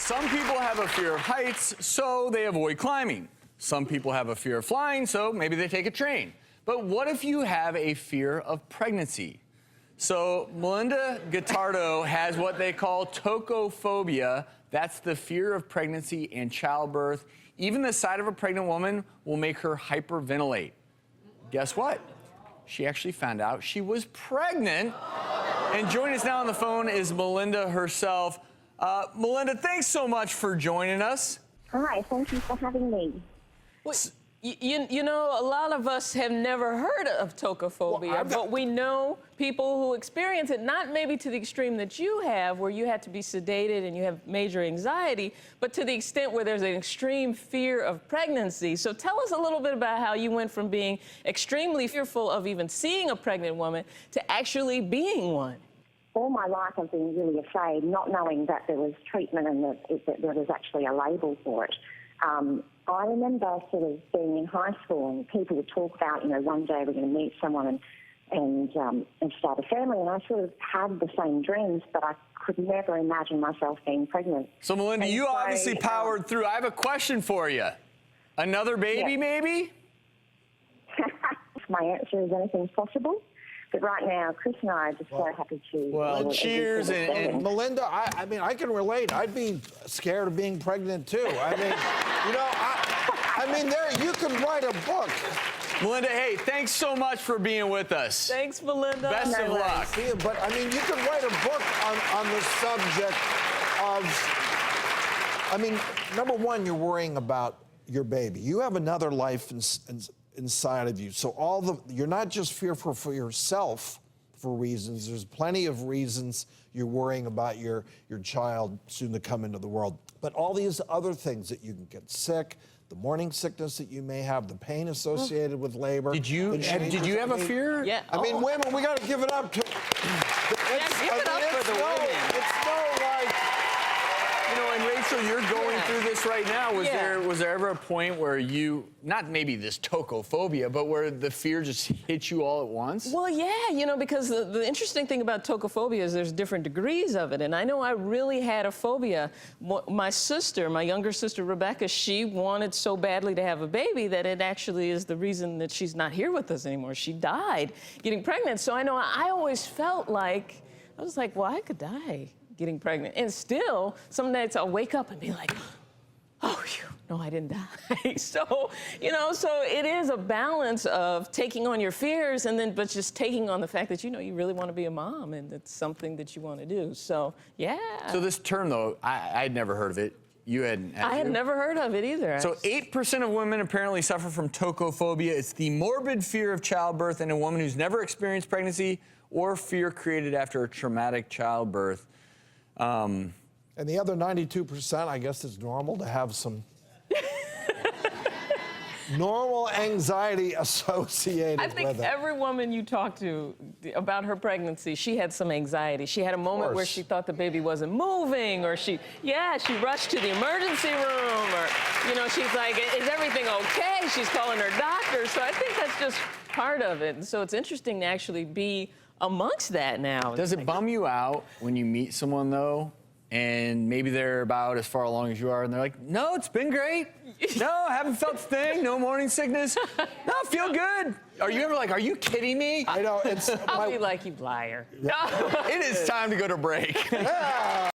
Some people have a fear of heights, so they avoid climbing. Some people have a fear of flying, so maybe they take a train. But what if you have a fear of pregnancy? So Melinda Gottardo has what they call tokophobia. That's the fear of pregnancy and childbirth. Even the sight of a pregnant woman will make her hyperventilate. Guess what? She actually found out she was pregnant. And joining us now on the phone is Melinda herself. Melinda, thanks so much for joining us. Hi, thank you for having me. Well, you know, a lot of us have never heard of tokophobia, but we know people who experience it, not maybe to the extreme that you have, where you had to be sedated and you have major anxiety, but to the extent where there's an extreme fear of pregnancy. So tell us a little bit about how you went from being extremely fearful of even seeing a pregnant woman to actually being one. All my life I've been really afraid, not knowing that there was treatment and that there was actually a label for it. I remember sort of being in high school and people would talk about, you know, one day we're going to meet someone and start a family, and I sort of had the same dreams, but I could never imagine myself being pregnant. So Melinda, you obviously powered through. I have a question for you. Another baby, yes. Maybe? My answer is anything's possible. But right now, Chris and I are just so happy to... Well, cheers. And Melinda, I mean, I can relate. I'd be scared of being pregnant, too. I mean, you know, I mean, you can write a book. Melinda, hey, thanks so much for being with us. Thanks, Melinda. Best of luck. Yeah, but, I mean, you can write a book on the subject of... I mean, number one, you're worrying about your baby. You have another life inside of you. So you're not just fearful for yourself for reasons. There's plenty of reasons you're worrying about your child soon to come into the world. But all these other things that you can get sick, the morning sickness that you may have, the pain associated with labor. Did you have a fear? Yeah. I mean, women, we got to give it up to... Give it up for the women. It's no like... You know, and Rachel, you're going through this right now. Was there ever a point where you, not maybe this tokophobia, but where the fear just hit you all at once? Well, yeah, you know, because the interesting thing about tokophobia is there's different degrees of it. And I know I really had a phobia. My sister, my younger sister, Rebecca, she wanted so badly to have a baby that it actually is the reason that she's not here with us anymore. She died getting pregnant. So I know I always felt like, I was like, well, I could die getting pregnant. And still, some nights I'll wake up and be like, oh, no, I didn't die. So, you know, so it is a balance of taking on your fears and then, but just taking on the fact that, you know, you really want to be a mom and it's something that you want to do. So, yeah. So this term, though, I'd never heard of it. You hadn't. I had never heard of it either. So 8% of women apparently suffer from tokophobia. It's the morbid fear of childbirth in a woman who's never experienced pregnancy or fear created after a traumatic childbirth. And the other 92%, I guess it's normal to have some normal anxiety associated with it. I think every woman you talk to about her pregnancy, she had some anxiety. She had a moment where she thought the baby wasn't moving, or she rushed to the emergency room, or, you know, she's like, is everything okay? She's calling her doctor. So I think that's just part of it. And so it's interesting to actually be amongst that now. Does it bum you out when you meet someone, though, and maybe they're about as far along as you are, and they're like, no, it's been great. No, I haven't felt a thing. No morning sickness. No, I feel good. Are you ever like, are you kidding me? I know, it's... I'll be like, you liar. It is time to go to break. Yeah.